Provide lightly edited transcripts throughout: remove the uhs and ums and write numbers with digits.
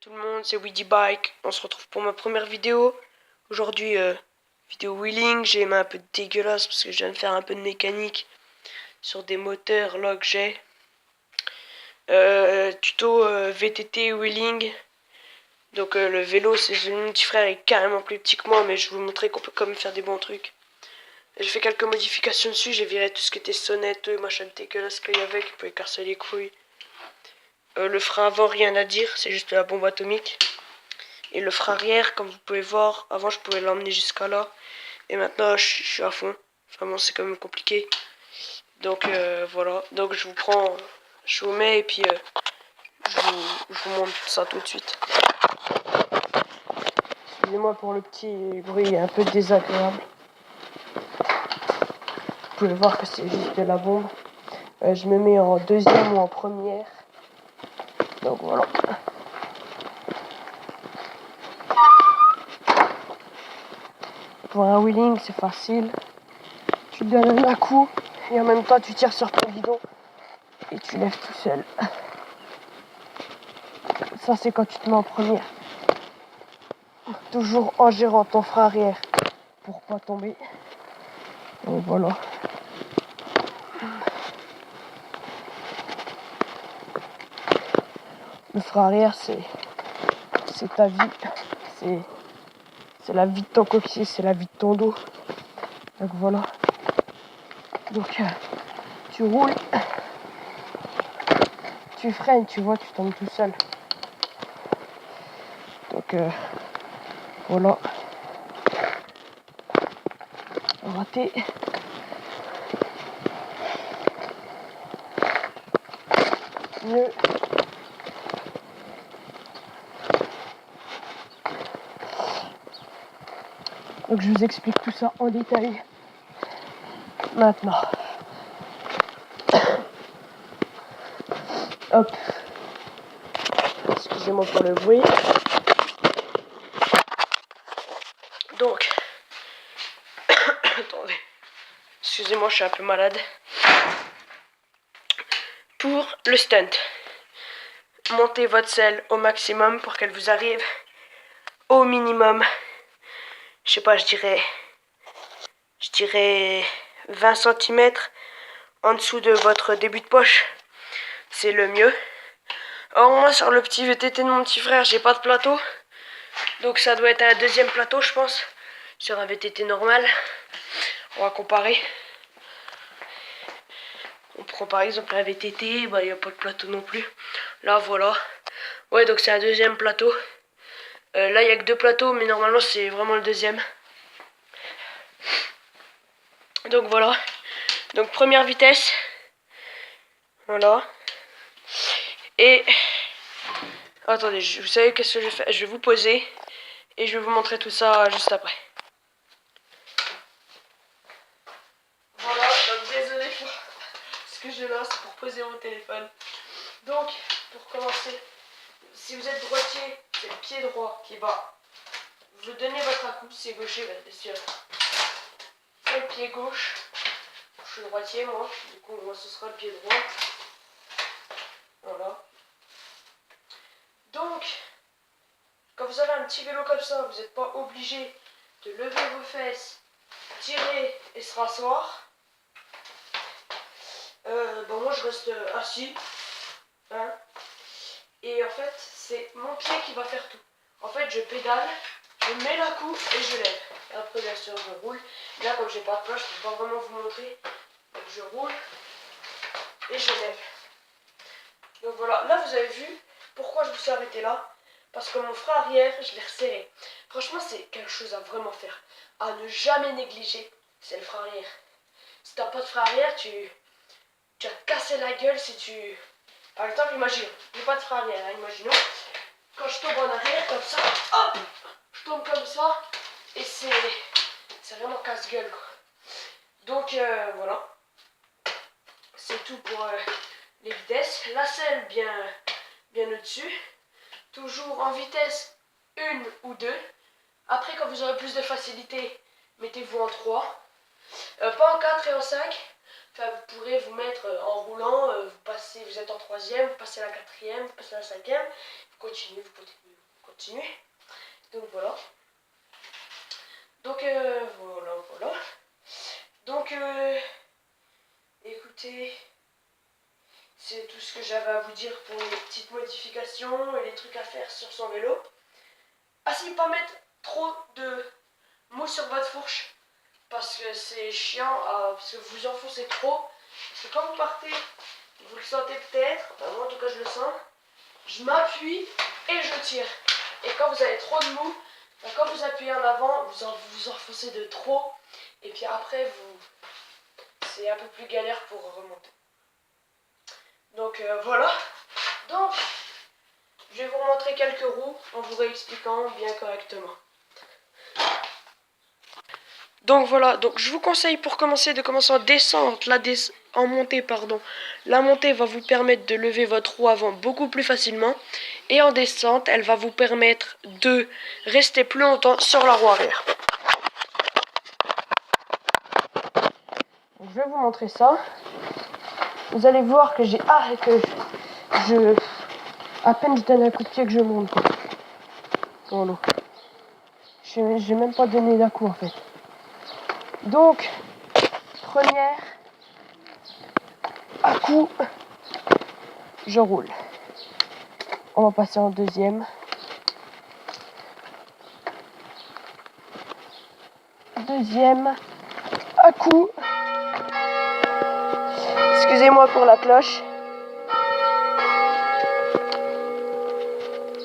Tout le monde, c'est Weedy Bike. On se retrouve pour ma première vidéo. Aujourd'hui, vidéo wheeling. J'ai les mains un peu dégueulasses parce que je viens de faire un peu de mécanique sur des moteurs là que j'ai. Tuto VTT wheeling. Donc le vélo, c'est mon petit frère est carrément plus petit que moi, mais je vais vous montrer qu'on peut quand même faire des bons trucs. J'ai fait quelques modifications dessus. J'ai viré tout ce qui était sonnette, machin dégueulasse qu'il y avait qui pouvait casser les couilles. Le frein avant, rien à dire, c'est juste la bombe atomique. Et le frein arrière, comme vous pouvez voir, avant je pouvais l'emmener jusqu'à là. Et maintenant je suis à fond. Vraiment c'est quand même compliqué. Donc voilà. Donc je vous mets et puis je vous montre ça tout de suite. Excusez-moi pour le petit bruit un peu désagréable. Vous pouvez voir que c'est juste de la bombe. Je me mets en deuxième ou en première. Donc voilà. Pour un wheeling, c'est facile. Tu donnes un coup et en même temps tu tires sur ton guidon et tu lèves tout seul. Ça, c'est quand tu te mets en première. Toujours en gérant ton frein arrière pour pas tomber. Donc voilà. Le frein arrière, c'est ta vie. C'est la vie de ton coccyx, c'est la vie de ton dos. Donc voilà. Donc tu roules, tu freines, tu vois, tu tombes tout seul. Donc voilà. Raté. Mieux. Donc je vous explique tout ça en détail maintenant. Hop. Excusez-moi pour le bruit. Donc, attendez. Excusez-moi, je suis un peu malade. Pour le stunt, montez votre selle au maximum pour qu'elle vous arrive au minimum. Je sais pas, je dirais 20 cm en dessous de votre début de poche. C'est le mieux. Or moi sur le petit VTT de mon petit frère, j'ai pas de plateau. Donc ça doit être un deuxième plateau, je pense. Sur un VTT normal. On va comparer. On prend par exemple un VTT, bah il n'y a pas de plateau non plus. Là voilà. Ouais, donc c'est un deuxième plateau. Là il n'y a que deux plateaux, mais normalement c'est vraiment le deuxième. Donc voilà. Donc première vitesse. Voilà. Et attendez, vous savez qu'est-ce que je vais faire? Je vais vous poser et je vais vous montrer tout ça juste après. Voilà, donc désolé pour ce que j'ai là, c'est pour poser mon téléphone. Donc, pour commencer, si vous êtes droitier, c'est le pied droit qui est bas. Vous donnez votre à-coup, c'est gaucher, bien sûr. C'est le pied gauche. Je suis droitier, moi. Du coup, moi, ce sera le pied droit. Voilà. Donc, quand vous avez un petit vélo comme ça, vous n'êtes pas obligé de lever vos fesses, tirer et se rasseoir. Bon, moi, je reste assis. Hein. Et en fait, c'est mon pied qui va faire tout. En fait, je pédale, je mets la coupe et je lève. Et après, bien sûr, je roule. Là, comme j'ai pas de place, je peux pas vraiment vous montrer. Donc, je roule et je lève. Donc voilà, là, vous avez vu pourquoi je me suis arrêté là. Parce que mon frein arrière, je l'ai resserré. Franchement, c'est quelque chose à vraiment faire. À ne jamais négliger, c'est le frein arrière. Si t'as pas de frein arrière, tu vas te casser la gueule si tu... Par exemple, imaginons, j'ai pas de frein arrière, hein, imaginons. Quand je tombe en arrière, comme ça, hop, je tombe comme ça, et c'est vraiment casse-gueule, quoi. Donc, voilà. C'est tout pour les vitesses. La selle, bien au-dessus. Toujours en vitesse 1 ou 2. Après, quand vous aurez plus de facilité, mettez-vous en 3. Pas en 4 et en 5. enfin, vous pourrez vous mettre en roulant, vous êtes en troisième, vous passez à la quatrième, vous passez à la cinquième, vous continuez, vous continuez, vous continuez. Donc voilà. Donc voilà. Donc écoutez, c'est tout ce que j'avais à vous dire pour les petites modifications et les trucs à faire sur son vélo. Ah si, pas mettre trop de mousse sur votre fourche, parce que c'est chiant, parce que vous enfoncez trop. Parce que quand vous partez, vous le sentez peut-être, enfin, moi en tout cas je le sens, je m'appuie et je tire. Et quand vous avez trop de mou, enfin, quand vous appuyez en avant, vous enfoncez de trop, et puis après c'est un peu plus galère pour remonter. Donc voilà. Donc je vais vous montrer quelques roues en vous réexpliquant bien correctement. Donc voilà, donc je vous conseille pour commencer de commencer en descente, en montée pardon. La montée va vous permettre de lever votre roue avant beaucoup plus facilement. Et en descente, elle va vous permettre de rester plus longtemps sur la roue arrière. Donc, je vais vous montrer ça. Vous allez voir que j'ai à peine je donne un coup de pied que je monte. Voilà. J'ai même pas donné d'un coup en fait. Donc, première, à coup, je roule. On va passer en deuxième. Deuxième, à coup. Excusez-moi pour la cloche.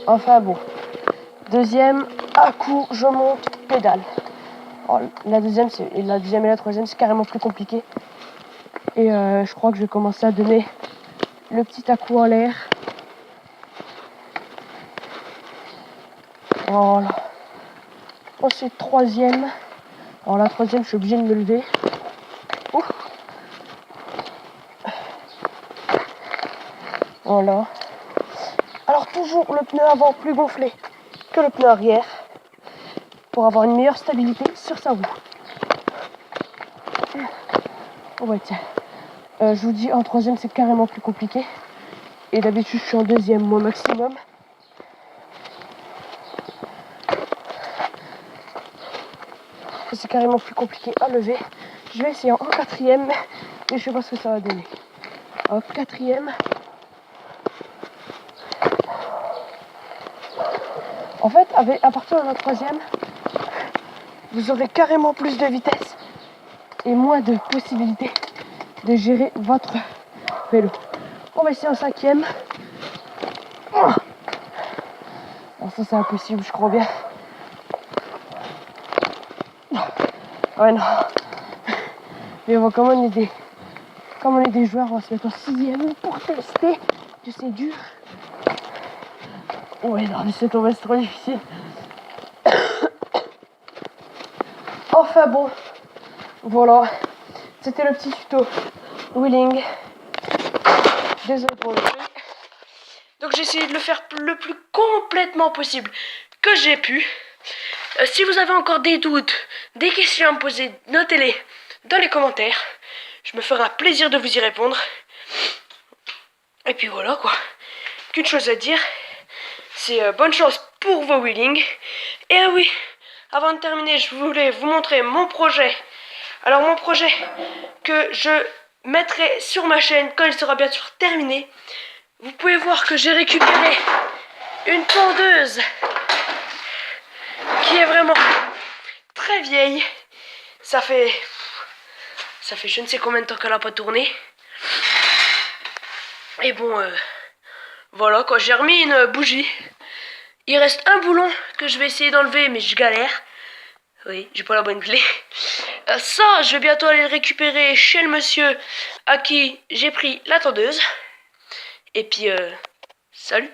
Enfin bon. Deuxième, à coup, je monte, pédale. Alors, la deuxième et la troisième, c'est carrément plus compliqué. Et je crois que je vais commencer à donner le petit à-coup en l'air. Voilà. Ensuite, troisième. Alors la troisième, je suis obligé de me lever. Ouh. Voilà. Alors toujours le pneu avant plus gonflé que le pneu arrière pour avoir une meilleure stabilité sur sa roue. Oh ouais, tiens. Je vous dis, en troisième, c'est carrément plus compliqué. Et d'habitude, je suis en deuxième, moi, maximum. C'est carrément plus compliqué à lever. Je vais essayer en quatrième, et je sais pas ce que ça va donner. En quatrième. En fait, à partir de la troisième, vous aurez carrément plus de vitesse et moins de possibilités de gérer votre vélo. On va essayer en cinquième. Alors ça c'est impossible, je crois bien. Ouais non. Mais bon, comme on est des joueurs, on va se mettre en sixième pour tester que c'est dur. Ouais non mais c'est trop difficile. Enfin bon, voilà. C'était le petit tuto wheeling. Désolé pour le bruit. Donc j'ai essayé de le faire le plus complètement possible que j'ai pu. Si vous avez encore des doutes, des questions à me poser, notez-les dans les commentaires. Je me ferai un plaisir de vous y répondre. Et puis voilà quoi. Qu'une chose à dire, c'est bonne chance pour vos wheelings. Et ah oui, avant de terminer, je voulais vous montrer mon projet. Alors mon projet que je mettrai sur ma chaîne quand il sera bien sûr terminé. Vous pouvez voir que j'ai récupéré une tondeuse qui est vraiment très vieille. Ça fait je ne sais combien de temps qu'elle n'a pas tourné. Et bon, voilà quoi, j'ai remis une bougie. Il reste un boulon que je vais essayer d'enlever, mais je galère. Oui, j'ai pas la bonne clé. Ça, je vais bientôt aller le récupérer chez le monsieur à qui j'ai pris la tondeuse. Et puis, salut!